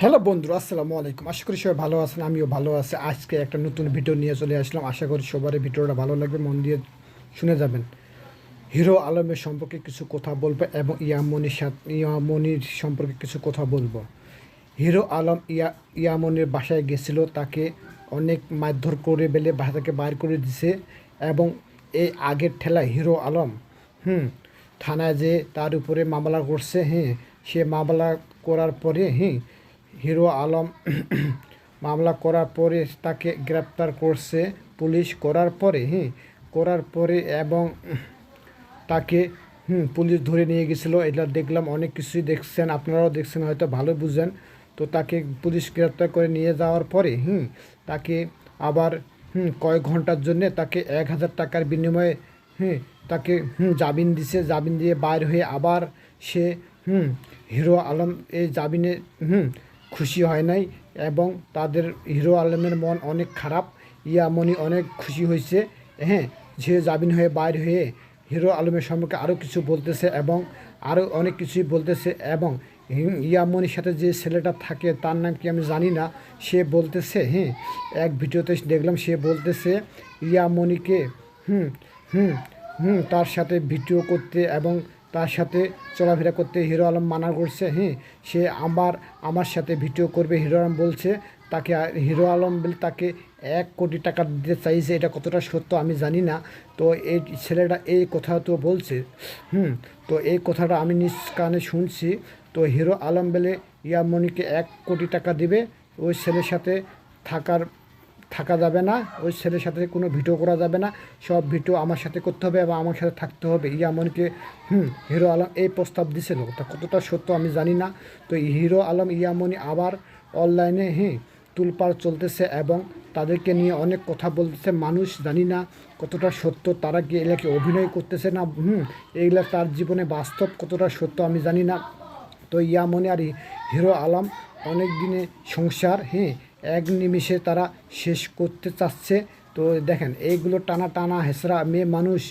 Hello বন্ধুরা, আসসালামু আলাইকুম। আশা করি সবাই ভালো আছেন, আমিও ভালো আছি। আজকে একটা নতুন ভিডিও নিয়ে চলে আসলাম। আশা করি সবারই ভিডিওটা ভালো লাগবে, মন দিয়ে শুনে যাবেন। হিরো আলমের সম্পর্কে কিছু কথা বলবো এবং ইয়ামনির সম্পর্কে কিছু কথা বলবো। হিরো আলম ইয়ামনির বাসায় গেছিল, তাকে অনেক মারধর করে বেলে বাসা থেকে বাইর করে দিছে। এবং এই আগের ঠেলায় হিরো আলম থানায় যে তার উপরে মামলা করছে। সে মামলা করার পরে হিরো আলম মামলা করার পরে তাকে গ্রেপ্তার করছে পুলিশ। করার পরে এবং তাকে পুলিশ ধরে নিয়ে গেছিলো। এটা দেখলাম, অনেক কিছুই দেখছেন, আপনারাও দেখছেন, হয়তো ভালো বুঝেন। তো তাকে পুলিশ গ্রেপ্তার করে নিয়ে যাওয়ার পরে তাকে আবার কয়েক ঘন্টার জন্যে তাকে 1,000 টাকার বিনিময়ে তাকে জামিন দিছে। জামিন দিয়ে বাইর হয়ে আবার সে হিরো আলম এই জামিনে খুশি হয় নাই। এবং তাদের হিরো আলমের মন অনেক খারাপ। ইয়ামনি অনেক খুশি হয়েছে। যে জামিন হয়ে বাইর হয়ে হিরো আলমের সম্পর্কে আরও কিছু বলতেছে এবং আরও অনেক কিছুই বলতেছে। এবং ইয়ামনির সাথে যে ছেলেটা থাকে, তার নাম কি আমি জানি না, সে বলতেছে এক ভিডিওতে দেখলাম, সে বলতেছে ইয়ামনিকে হুম হুম তার সাথে ভিডিও করতে এবং তার সাথে চলাফেরা করতে হিরো আলম মানা করছে। সে আমার সাথে ভিডিও করবে। হিরো আলম বলছে তাকে, হিরো আলম বলে তাকে 1 কোটি টাকা দিতে চাইছে। এটা কতটা সত্য আমি জানি না। তো এই ছেলেটা এই কথা তো বলছে। তো এই কথাটা আমি নিজ কানে শুনছি। তো হিরো আলম বলে ইয়ামনিকে 1 কোটি টাকা দিবে। ওই ছেলের সাথে থাকা যাবে না, ওই ছেলের সাথে কোনো ভিডিও করা যাবে না, সব ভিডিও আমার সাথে করতে হবে এবং আমার সাথে থাকতে হবে। ইয়ামনকে হিরো আলম এই প্রস্তাব দিছিল। তা কতটা সত্য আমি জানি না। তো হিরো আলম ইয়ামনি আবার অনলাইনে তুলপাড় চলতেছে এবং তাদেরকে নিয়ে অনেক কথা বলতেছে মানুষ। জানি না কতটা সত্য, তারা কি এলাকে অভিনয় করতেছে না এইগুলা তার জীবনে বাস্তব কতটা সত্য আমি জানি না। তো ইয়ামনি আর হিরো আলম অনেক দিনে সংসার এক নিমিষে তারা শেষ করতে চাচ্ছে। তো দেখেন, এইগুলো টানা টানা হেসরা মেয়ে মানুষ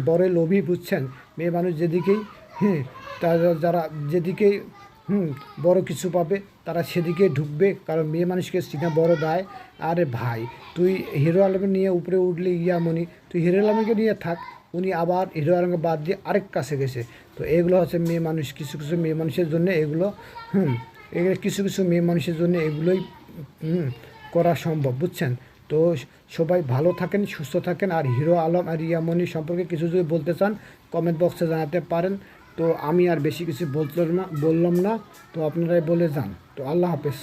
বড় লোভী, বুঝছেন। মেয়ে মানুষ যেদিকেই তারা যারা যেদিকেই বড় কিছু পাবে তারা সেদিকে ঢুকবে, কারণ মেয়ে মানুষকে চিনা বড় দায়। আরে ভাই, তুই হিরো আলমকে নিয়ে উপরে উঠলি ইয়ামনি, তুই হিরো আলমকে নিয়ে থাক। উনি আবার হিরো আলমকে বাদ দিয়ে আরেক কাছে গেছে। তো এগুলো হচ্ছে মেয়ে মানুষ। কিছু কিছু মেয়ে মানুষের জন্য এগুলো এগুলো কিছু কিছু মেয়ে মানুষের জন্য এগুলোই করা সম্ভব, বুঝছেন। তো সবাই ভালো থাকেন, সুস্থ থাকেন। আর হিরো আলম আর ইয়ামনি সম্পর্কে কিছু যদি বলতে চান কমেন্ট বক্সে জানাতে পারেন। তো আমি আর বেশি কিছু বললাম না। তো আপনারাই বলে যান। তো আল্লাহ হাফেজ।